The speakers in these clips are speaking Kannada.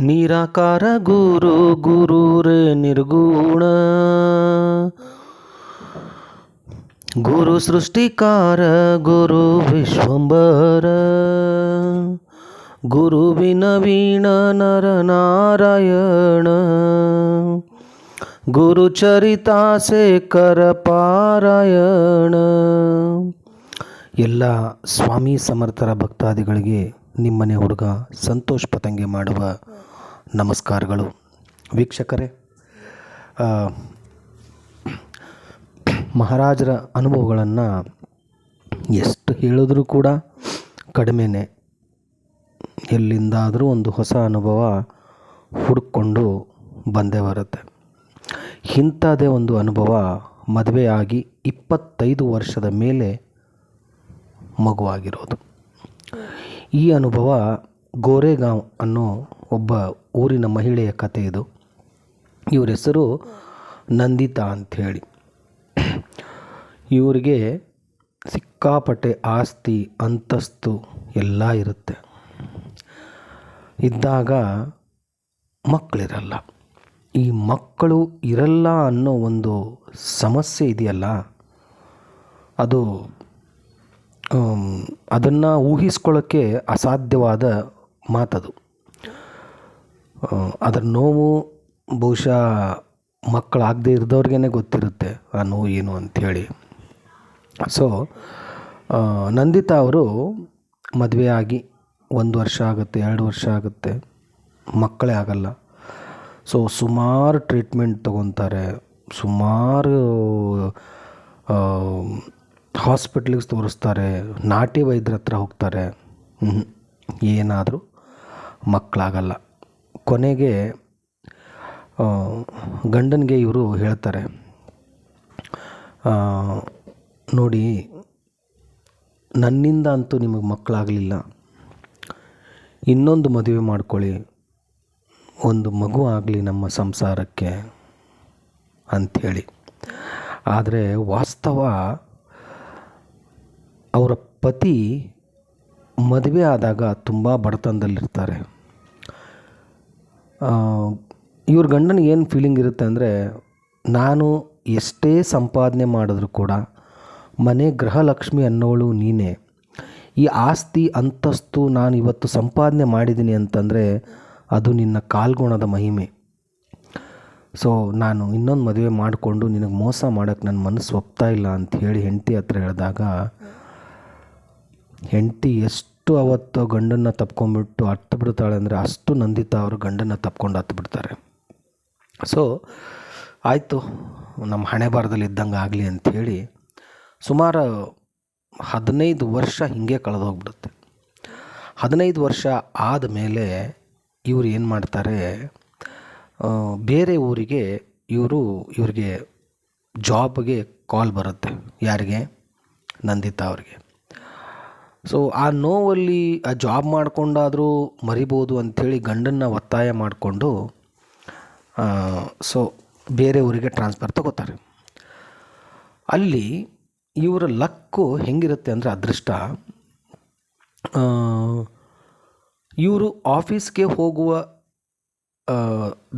ನಿರಾಕಾರ ಗುರು ಗುರುರೇ ನಿರ್ಗುಣ, ಗುರು ಸೃಷ್ಟಿಕಾರ ಗುರು ವಿಶ್ವಂಬರ, ಗುರುವಿನ ವೀಣ ನರ ನಾರಾಯಣ, ಗುರು ಚರಿತಾಸೇಕರ ಪಾರಾಯಣ. ಎಲ್ಲ ಸ್ವಾಮಿ ಸಮರ್ಥರ ಭಕ್ತಾದಿಗಳಿಗೆ ನಿಮ್ಮನೆ ಹುಡುಗ ಸಂತೋಷ್ ಪತಂಗೆ ಮಾಡುವ ನಮಸ್ಕಾರಗಳು. ವೀಕ್ಷಕರೇ, ಮಹಾರಾಜರ ಅನುಭವಗಳನ್ನು ಎಷ್ಟು ಹೇಳಿದ್ರೂ ಕೂಡ ಕಡಿಮೆನೇ. ಎಲ್ಲಿಂದಾದರೂ ಒಂದು ಹೊಸ ಅನುಭವ ಹುಡುಕೊಂಡು ಬಂದೇ ಬರುತ್ತೆ. ಇಂಥದ್ದೇ ಒಂದು ಅನುಭವ ಮದುವೆಯಾಗಿ 25 ವರ್ಷದ ಮೇಲೆ ಮಗುವಾಗಿರೋದು. ಈ ಅನುಭವ ಗೋರೆಗಾಂವ್ ಅನ್ನೋ ಒಬ್ಬ ಊರಿನ ಮಹಿಳೆಯ ಕಥೆ ಇದು. ಇವ್ರ ಹೆಸರು ನಂದಿತಾ ಅಂಥೇಳಿ. ಇವರಿಗೆ ಸಿಕ್ಕಾಪಟ್ಟೆ ಆಸ್ತಿ ಅಂತಸ್ತು ಎಲ್ಲ ಇರುತ್ತೆ. ಇದ್ದಾಗ ಮಕ್ಕಳಿರಲ್ಲ. ಈ ಮಕ್ಕಳು ಇರಲ್ಲ ಅನ್ನೋ ಒಂದು ಸಮಸ್ಯೆ ಇದೆಯಲ್ಲ, ಅದನ್ನು ಊಹಿಸ್ಕೊಳ್ಳೋಕ್ಕೆ ಅಸಾಧ್ಯವಾದ ಮಾತದು. ಅದರ ನೋವು ಬಹುಶಃ ಮಕ್ಕಳಾಗದೇ ಇದ್ದವ್ರಿಗೇ ಗೊತ್ತಿರುತ್ತೆ ಆ ನೋವು ಏನು ಅಂಥೇಳಿ. ಸೊ ನಂದಿತಾ ಅವರು ಮದುವೆಯಾಗಿ 1 ವರ್ಷ ಆಗುತ್ತೆ, 2 ವರ್ಷ ಆಗುತ್ತೆ, ಮಕ್ಕಳೇ ಆಗಲ್ಲ. ಸೊ ಸುಮಾರು ಟ್ರೀಟ್ಮೆಂಟ್ ತೊಗೊತಾರೆ, ಸುಮಾರು ಹಾಸ್ಪಿಟ್ಲಿಗೆ ತೋರಿಸ್ತಾರೆ, ನಾಟಿ ವೈದ್ಯರ ಹತ್ರ ಹೋಗ್ತಾರೆ, ಏನಾದರೂ ಮಕ್ಕಳಾಗಲ್ಲ. ಕೊನೆಗೆ ಗಂಡನಿಗೆ ಇವರು ಹೇಳ್ತಾರೆ, ನೋಡಿ, ನನ್ನಿಂದ ಅಂತೂ ನಿಮಗೆ ಮಕ್ಕಳಾಗಲಿಲ್ಲ, ಇನ್ನೊಂದು ಮದುವೆ ಮಾಡ್ಕೊಳ್ಳಿ, ಒಂದು ಮಗು ಆಗಲಿ ನಮ್ಮ ಸಂಸಾರಕ್ಕೆ ಅಂಥೇಳಿ. ಆದರೆ ವಾಸ್ತವ, ಅವರ ಪತಿ ಮದುವೆ ಆದಾಗ ತುಂಬ ಬಡತನದಲ್ಲಿರ್ತಾರೆ. ಇವ್ರ ಗಂಡನಿಗೆ ಏನು ಫೀಲಿಂಗ್ ಇರುತ್ತೆ ಅಂದರೆ, ನಾನು ಎಷ್ಟೇ ಸಂಪಾದನೆ ಮಾಡಿದ್ರೂ ಕೂಡ ಮನೆ ಗೃಹಲಕ್ಷ್ಮಿ ಅನ್ನೋಳು ನೀನೇ. ಈ ಆಸ್ತಿ ಅಂತಸ್ತು ನಾನು ಇವತ್ತು ಸಂಪಾದನೆ ಮಾಡಿದ್ದೀನಿ ಅಂತಂದರೆ ಅದು ನಿನ್ನ ಕಾಲ್ಗುಣದ ಮಹಿಮೆ. ಸೊ ನಾನು ಇನ್ನೊಂದು ಮದುವೆ ಮಾಡಿಕೊಂಡು ನಿನಗೆ ಮೋಸ ಮಾಡೋಕ್ಕೆ ನನ್ನ ಮನಸ್ಸು ಒಪ್ತಾ ಇಲ್ಲ ಅಂಥೇಳಿ ಹೆಂಡತಿ ಹತ್ರ ಹೇಳಿದಾಗ, ಹೆಂಡತಿ ಎಷ್ಟು ಅವತ್ತು ಗಂಡನ್ನು ತಪ್ಕೊಂಡ್ಬಿಟ್ಟು ಹತ್ತು ಬಿಡ್ತಾಳೆ ಅಂದರೆ ಅಷ್ಟು ನಂದಿತಾ ಅವರು ಗಂಡನ್ನು ತಪ್ಕೊಂಡು ಹತ್ತು ಬಿಡ್ತಾರೆ. ಸೊ ಆಯಿತು, ನಮ್ಮ ಹಣೆ ಬಾರದಲ್ಲಿ ಇದ್ದಂಗೆ ಆಗಲಿ ಅಂಥೇಳಿ ಸುಮಾರು 15 ವರ್ಷ ಹೀಗೆ ಕಳೆದೋಗ್ಬಿಡುತ್ತೆ. 15 ವರ್ಷ ಆದಮೇಲೆ ಇವರು ಏನು ಮಾಡ್ತಾರೆ, ಬೇರೆ ಊರಿಗೆ ಇವ್ರಿಗೆ ಜಾಬ್ಗೆ ಕಾಲ್ ಬರುತ್ತೆ. ಯಾರಿಗೆ? ನಂದಿತಾ ಅವ್ರಿಗೆ. ಸೊ ಆ ನೋವಲ್ಲಿ ಆ ಜಾಬ್ ಮಾಡಿಕೊಂಡಾದರೂ ಮರಿಬೋದು ಅಂಥೇಳಿ ಗಂಡನ್ನು ಒತ್ತಾಯ ಮಾಡಿಕೊಂಡು ಸೊ ಬೇರೆ ಊರಿಗೆ ಟ್ರಾನ್ಸ್ಫರ್ ತಗೋತಾರೆ. ಅಲ್ಲಿ ಇವರ ಲಕ್ಕು ಹೆಂಗಿರುತ್ತೆ ಅಂದರೆ, ಅದೃಷ್ಟ, ಇವರು ಆಫೀಸ್ಗೆ ಹೋಗುವ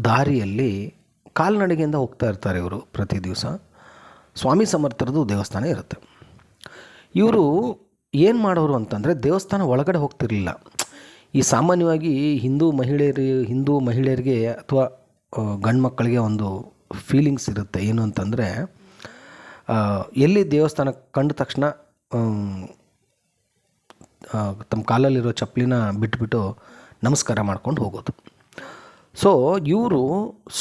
ದಾರಿಯಲ್ಲಿ ಕಾಲ್ನಡಿಗೆಯಿಂದ ಹೋಗ್ತಾ ಇರ್ತಾರೆ. ಇವರು ಪ್ರತಿ ದಿವಸ ಸ್ವಾಮಿ ಸಮರ್ಥರದು ದೇವಸ್ಥಾನ ಇರುತ್ತೆ. ಇವರು ಏನು ಮಾಡೋರು ಅಂತಂದರೆ, ದೇವಸ್ಥಾನ ಒಳಗಡೆ ಹೋಗ್ತಿರಲಿಲ್ಲ. ಈ ಸಾಮಾನ್ಯವಾಗಿ ಹಿಂದೂ ಮಹಿಳೆಯರಿಗೆ ಅಥವಾ ಗಂಡು ಮಕ್ಕಳಿಗೆ ಒಂದು ಫೀಲಿಂಗ್ಸ್ ಇರುತ್ತೆ. ಏನು ಅಂತಂದರೆ, ಎಲ್ಲಿ ದೇವಸ್ಥಾನ ಕಂಡ ತಕ್ಷಣ ತಮ್ಮ ಕಾಲಲ್ಲಿರೋ ಚಪ್ಪಲಿನ ಬಿಟ್ಬಿಟ್ಟು ನಮಸ್ಕಾರ ಮಾಡ್ಕೊಂಡು ಹೋಗೋದು. ಸೊ ಇವರು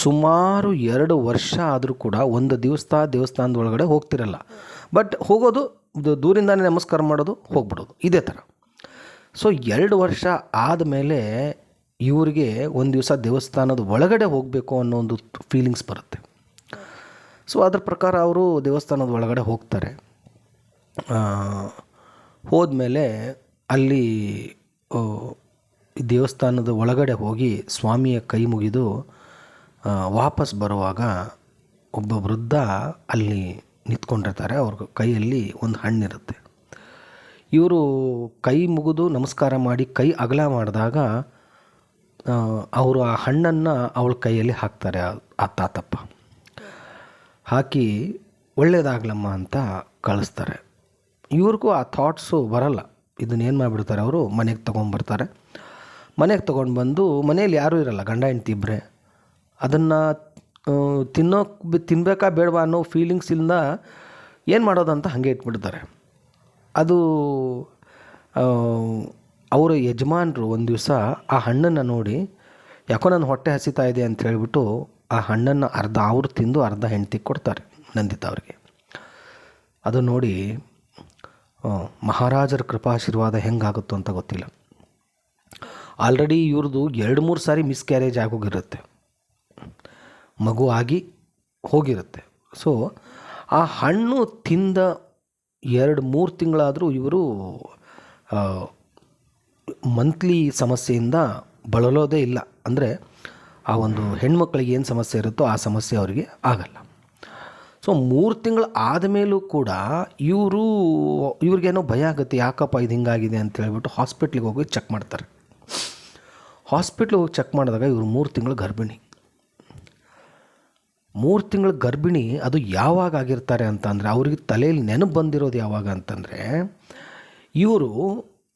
ಸುಮಾರು 2 ವರ್ಷ ಆದರೂ ಕೂಡ ಒಂದು ದೇವಸ್ಥಾನದ ಒಳಗಡೆ ಹೋಗ್ತಿರಲ್ಲ. ಬಟ್ ಹೋಗೋದು ದೂರಿಂದಾನೇ ನಮಸ್ಕಾರ ಮಾಡೋದು, ಹೋಗ್ಬಿಡೋದು, ಇದೇ ಥರ. ಸೊ 2 ವರ್ಷ ಆದಮೇಲೆ ಇವರಿಗೆ ಒಂದು ದಿವಸ ದೇವಸ್ಥಾನದ ಒಳಗಡೆ ಹೋಗಬೇಕು ಅನ್ನೋ ಒಂದು ಫೀಲಿಂಗ್ಸ್ ಬರುತ್ತೆ. ಸೊ ಅದ್ರ ಪ್ರಕಾರ ಅವರು ದೇವಸ್ಥಾನದ ಒಳಗಡೆ ಹೋಗ್ತಾರೆ. ಹೋದ್ಮೇಲೆ ಅಲ್ಲಿ ದೇವಸ್ಥಾನದ ಒಳಗಡೆ ಹೋಗಿ ಸ್ವಾಮಿಯ ಕೈ ಮುಗಿದು ವಾಪಸ್ ಬರುವಾಗ ಒಬ್ಬ ವೃದ್ಧ ಅಲ್ಲಿ ನಿಂತ್ಕೊಂಡಿರ್ತಾರೆ. ಅವ್ರ ಕೈಯಲ್ಲಿ ಒಂದು ಹಣ್ಣಿರುತ್ತೆ. ಇವರು ಕೈ ಮುಗಿದು ನಮಸ್ಕಾರ ಮಾಡಿ ಕೈ ಅಗಲ ಮಾಡಿದಾಗ ಅವರು ಆ ಹಣ್ಣನ್ನು ಅವಳ ಕೈಯಲ್ಲಿ ಹಾಕ್ತಾರೆ. ಆ ತಾತಪ್ಪ ಹಾಕಿ ಒಳ್ಳೇದಾಗ್ಲಮ್ಮ ಅಂತ ಕಳಿಸ್ತಾರೆ. ಇವ್ರಿಗೂ ಆ ಥಾಟ್ಸು ಬರಲ್ಲ. ಇದನ್ನೇನು ಮಾಡಿಬಿಡ್ತಾರೆ, ಅವರು ಮನೆಗೆ ತೊಗೊಂಬರ್ತಾರೆ. ಮನೆಗೆ ತೊಗೊಂಡು ಬಂದು ಮನೇಲಿ ಯಾರೂ ಇರಲ್ಲ, ಗಂಡ ಹೆಂಡ್ತಿ ಇಬ್ಬರೇ. ಅದನ್ನು ತಿನ್ನಬೇಕಾ ಬೇಡವಾ ಅನ್ನೋ ಫೀಲಿಂಗ್ಸಿಂದ ಏನು ಮಾಡೋದಂತ ಹಾಗೆ ಇಟ್ಬಿಡ್ತಾರೆ. ಅದು ಅವರ ಯಜಮಾನರು ಒಂದು ದಿವಸ ಆ ಹಣ್ಣನ್ನು ನೋಡಿ, ಯಾಕೋ ನನ್ನ ಹೊಟ್ಟೆ ಹಸಿತಾ ಇದೆ ಅಂತ ಹೇಳಿಬಿಟ್ಟು ಆ ಹಣ್ಣನ್ನು ಅರ್ಧ ಅವರು ತಿಂದು ಅರ್ಧ ಹೆಂಡ್ತಿಗೆ ಕೊಡ್ತಾರೆ, ನಂದಿತಾ ಅವ್ರಿಗೆ. ಅದು ನೋಡಿ ಮಹಾರಾಜರ ಕೃಪಾಶೀರ್ವಾದ ಹೆಂಗಾಗುತ್ತೋ ಅಂತ ಗೊತ್ತಿಲ್ಲ. ಆಲ್ರೆಡಿ ಇವ್ರದ್ದು 2-3 ಸಾರಿ ಮಿಸ್ಕ್ಯಾರೇಜ್ ಆಗೋಗಿರುತ್ತೆ, ಮಗು ಆಗಿ ಹೋಗಿರುತ್ತೆ. ಸೊ ಆ ಹಣ್ಣು ತಿಂದ 2-3 ತಿಂಗಳಾದರೂ ಇವರು ಮಂತ್ಲಿ ಸಮಸ್ಯೆಯಿಂದ ಬಳಲೋದೇ ಇಲ್ಲ. ಅಂದರೆ ಆ ಒಂದು ಹೆಣ್ಮಕ್ಳಿಗೆ ಏನು ಸಮಸ್ಯೆ ಇರುತ್ತೋ ಆ ಸಮಸ್ಯೆ ಅವರಿಗೆ ಆಗಲ್ಲ. ಸೊ 3 ತಿಂಗಳು ಆದಮೇಲೂ ಕೂಡ ಇವ್ರಿಗೇನೋ ಭಯ ಆಗುತ್ತೆ, ಯಾಕಪ್ಪ ಇದು ಹಿಂಗಾಗಿದೆ ಅಂತ ಹೇಳ್ಬಿಟ್ಟು ಹಾಸ್ಪಿಟ್ಲಿಗೆ ಹೋಗಿ ಚೆಕ್ ಮಾಡ್ತಾರೆ. ಹಾಸ್ಪಿಟ್ಲಿಗೆ ಹೋಗಿ ಚೆಕ್ ಮಾಡಿದಾಗ ಇವರು 3 ತಿಂಗಳು ಗರ್ಭಿಣಿ. 3 ತಿಂಗಳ ಗರ್ಭಿಣಿ. ಅದು ಯಾವಾಗ ಆಗಿರ್ತಾರೆ ಅಂತಂದರೆ, ಅವ್ರಿಗೆ ತಲೆಯಲ್ಲಿ ನೆನಪು ಬಂದಿರೋದು ಯಾವಾಗ ಅಂತಂದರೆ, ಇವರು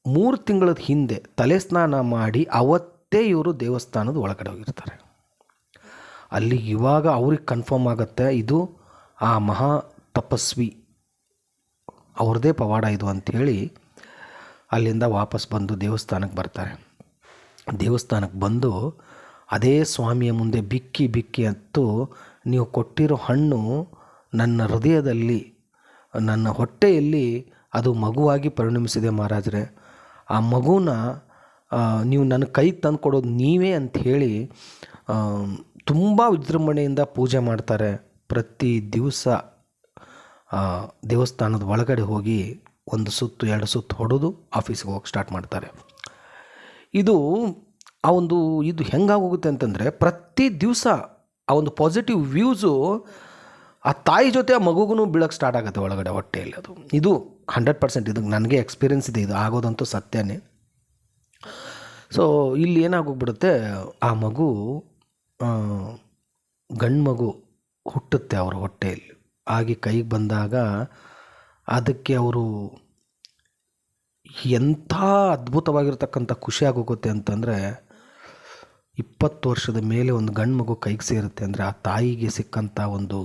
3 ತಿಂಗಳ ಹಿಂದೆ ತಲೆ ಸ್ನಾನ ಮಾಡಿ ಅವತ್ತೇ ಇವರು ದೇವಸ್ಥಾನದ ಒಳಗಡೆ ಹೋಗಿರ್ತಾರೆ. ಅಲ್ಲಿ ಇವಾಗ ಅವ್ರಿಗೆ ಕನ್ಫರ್ಮ್ ಆಗುತ್ತೆ, ಇದು ಆ ಮಹಾ ತಪಸ್ವಿ ಅವ್ರದ್ದೇ ಪವಾಡ ಇದು ಅಂಥೇಳಿ ಅಲ್ಲಿಂದ ವಾಪಸ್ ಬಂದು ದೇವಸ್ಥಾನಕ್ಕೆ ಬರ್ತಾರೆ. ದೇವಸ್ಥಾನಕ್ಕೆ ಬಂದು ಅದೇ ಸ್ವಾಮಿಯ ಮುಂದೆ ಬಿಕ್ಕಿ ಬಿಕ್ಕಿ ಅಂತೂ, ನೀವು ಕೊಟ್ಟಿರೋ ಹಣ್ಣು ನನ್ನ ಹೃದಯದಲ್ಲಿ, ನನ್ನ ಹೊಟ್ಟೆಯಲ್ಲಿ ಅದು ಮಗುವಾಗಿ ಪರಿಣಮಿಸಿದೆ ಮಹಾರಾಜರೇ. ಆ ಮಗುನ ನೀವು ನನ್ನ ಕೈಗೆ ತಂದು ಕೊಡೋದು ನೀವೇ ಅಂಥೇಳಿ ತುಂಬ ವಿಜೃಂಭಣೆಯಿಂದ ಪೂಜೆ ಮಾಡ್ತಾರೆ. ಪ್ರತಿ ದಿವಸ ದೇವಸ್ಥಾನದ ಒಳಗಡೆ ಹೋಗಿ 1 ಸುತ್ತು 2 ಸುತ್ತು ಹೊಡೆದು ಆಫೀಸಿಗೆ ಹೋಗಿ ಸ್ಟಾರ್ಟ್ ಮಾಡ್ತಾರೆ. ಇದು ಹೆಂಗಾಗೋಗುತ್ತೆ ಅಂತಂದರೆ, ಪ್ರತಿ ದಿವಸ ಆ ಒಂದು ಪಾಸಿಟಿವ್ ವ್ಯೂಸು ಆ ತಾಯಿ ಜೊತೆ ಆ ಮಗುಗೂ ಬೀಳಕ್ಕೆ ಸ್ಟಾರ್ಟ್ ಆಗುತ್ತೆ ಒಳಗಡೆ ಹೊಟ್ಟೆಯಲ್ಲಿ. ಇದು 100% ಇದು ನನಗೆ ಎಕ್ಸ್ಪೀರಿಯೆನ್ಸ್ ಇದೆ, ಇದು ಆಗೋದಂತೂ ಸತ್ಯನೇ. ಸೊ ಇಲ್ಲಿ ಏನಾಗೋಗ್ಬಿಡುತ್ತೆ, ಆ ಮಗು ಗಂಡು ಮಗು ಹುಟ್ಟುತ್ತೆ ಅವರ ಹೊಟ್ಟೆಯಲ್ಲಿ. ಆಗಿ ಕೈಗೆ ಬಂದಾಗ ಅದಕ್ಕೆ ಅವರು ಎಂಥ ಅದ್ಭುತವಾಗಿರ್ತಕ್ಕಂಥ ಖುಷಿ ಆಗೋಗುತ್ತೆ ಅಂತಂದರೆ, 20 ವರ್ಷದ ಮೇಲೆ ಒಂದು ಗಂಡು ಮಗು ಕೈಗೆ ಸೇರುತ್ತೆ ಅಂದರೆ ಆ ತಾಯಿಗೆ ಸಿಕ್ಕಂಥ ಒಂದು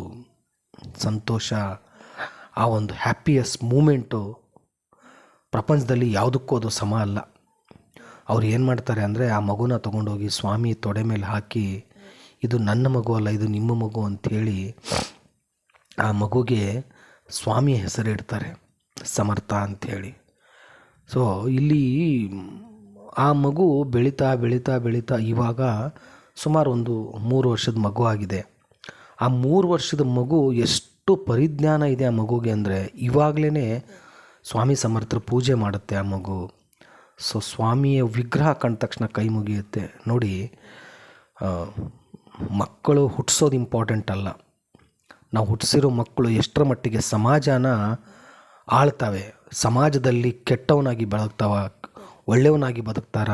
ಸಂತೋಷ, ಆ ಒಂದು ಹ್ಯಾಪಿಯೆಸ್ಟ್ ಮೂಮೆಂಟು ಪ್ರಪಂಚದಲ್ಲಿ ಯಾವುದಕ್ಕೂ ಅದು ಸಮ ಅಲ್ಲ. ಅವ್ರು ಏನು ಮಾಡ್ತಾರೆ ಅಂದರೆ, ಆ ಮಗುನ ತೊಗೊಂಡೋಗಿ ಸ್ವಾಮಿ ತೊಡೆ ಮೇಲೆ ಹಾಕಿ, ಇದು ನನ್ನ ಮಗು ಅಲ್ಲ, ಇದು ನಿಮ್ಮ ಮಗು ಅಂಥೇಳಿ ಆ ಮಗುಗೆ ಸ್ವಾಮಿಯ ಹೆಸರಿಡ್ತಾರೆ, ಸಮರ್ಥ ಅಂಥೇಳಿ. ಸೊ ಇಲ್ಲಿ ಆ ಮಗು ಬೆಳೀತಾ ಬೆಳೀತಾ ಬೆಳೀತಾ ಇವಾಗ ಸುಮಾರು ಒಂದು 3 ವರ್ಷದ ಮಗು ಆಗಿದೆ. ಆ 3 ವರ್ಷದ ಮಗು ಎಷ್ಟು ಪರಿಜ್ಞಾನ ಇದೆ ಆ ಮಗುಗೆ ಅಂದರೆ, ಇವಾಗಲೇ ಸ್ವಾಮಿ ಸಮರ್ಥರು ಪೂಜೆ ಮಾಡುತ್ತೆ ಆ ಮಗು. ಸೊ ಸ್ವಾಮಿಯ ವಿಗ್ರಹ ಕಂಡ ತಕ್ಷಣ ಕೈ ಮುಗಿಯುತ್ತೆ. ನೋಡಿ, ಮಕ್ಕಳು ಹುಟ್ಟಿಸೋದು ಇಂಪಾರ್ಟೆಂಟ್ ಅಲ್ಲ, ನಾವು ಹುಟ್ಟಿಸಿರೋ ಮಕ್ಕಳು ಎಷ್ಟರ ಮಟ್ಟಿಗೆ ಸಮಾಜನ ಆಳ್ತವೆ, ಸಮಾಜದಲ್ಲಿ ಕೆಟ್ಟವನಾಗಿ ಬದುಕ್ತಾವ, ಒಳ್ಳೆಯವನಾಗಿ ಬದುಕ್ತಾರ,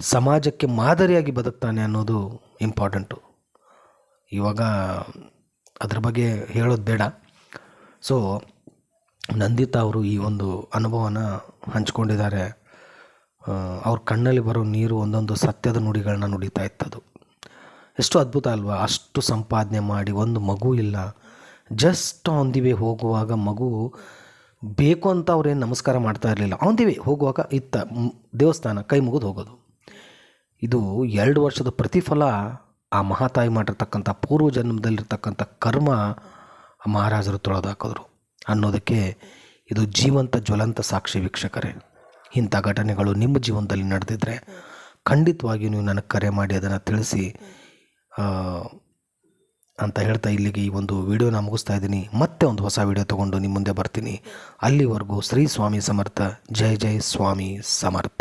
ಸಮಾಜಕ್ಕೆ ಮಾದರಿಯಾಗಿ ಬದುಕ್ತಾನೆ ಅನ್ನೋದು ಇಂಪಾರ್ಟೆಂಟು. ಇವಾಗ ಅದ್ರ ಬಗ್ಗೆ ಹೇಳೋದು ಬೇಡ. ಸೊ ನಂದಿತಾ ಅವರು ಈ ಒಂದು ಅನುಭವನ ಹಂಚ್ಕೊಂಡಿದ್ದಾರೆ. ಅವ್ರ ಕಣ್ಣಲ್ಲಿ ಬರೋ ನೀರು ಒಂದೊಂದು ಸತ್ಯದ ನುಡಿಗಳನ್ನ ನುಡಿತಾ ಇತ್ತದು. ಎಷ್ಟು ಅದ್ಭುತ ಅಲ್ವಾ? ಅಷ್ಟು ಸಂಪಾದನೆ ಮಾಡಿ ಒಂದು ಮಗು ಇಲ್ಲ, ಜಸ್ಟ್ ಆನ್ ದಿ ವೇ ಹೋಗುವಾಗ ಮಗು ಬೇಕು ಅಂತ ಅವ್ರೇನು ನಮಸ್ಕಾರ ಮಾಡ್ತಾ ಇರಲಿಲ್ಲ. ಆನ್ ದಿ ವೇ ಹೋಗುವಾಗ ಇತ್ತ ದೇವಸ್ಥಾನ ಕೈ ಮುಗಿದು ಹೋಗೋದು. ಇದು 2 ವರ್ಷದ ಪ್ರತಿಫಲ ಆ ಮಹಾತಾಯಿ ಮಾಡಿರ್ತಕ್ಕಂಥ ಪೂರ್ವ ಜನ್ಮದಲ್ಲಿರ್ತಕ್ಕಂಥ ಕರ್ಮ ಮಹಾರಾಜರು ತೊಳೆದಾಕಿದ್ರು ಅನ್ನೋದಕ್ಕೆ ಇದು ಜೀವಂತ ಜ್ವಲಂತ ಸಾಕ್ಷಿ. ವೀಕ್ಷಕರೇ, ಇಂಥ ಘಟನೆಗಳು ನಿಮ್ಮ ಜೀವನದಲ್ಲಿ ನಡೆದಿದ್ದರೆ ಖಂಡಿತವಾಗಿಯೂ ನೀವು ನನಗೆ ಕರೆ ಮಾಡಿ ಅದನ್ನು ತಿಳಿಸಿ ಅಂತ ಹೇಳ್ತಾ ಇಲ್ಲಿಗೆ ಈ ಒಂದು ವಿಡಿಯೋನ ಮುಗಿಸ್ತಾ ಇದ್ದೀನಿ. ಮತ್ತೆ ಒಂದು ಹೊಸ ವಿಡಿಯೋ ತೊಗೊಂಡು ನಿಮ್ಮ ಮುಂದೆ ಬರ್ತೀನಿ. ಅಲ್ಲಿವರೆಗೂ ಶ್ರೀ ಸ್ವಾಮಿ ಸಮರ್ಥ. ಜೈ ಜೈ ಸ್ವಾಮಿ ಸಮರ್ಥ.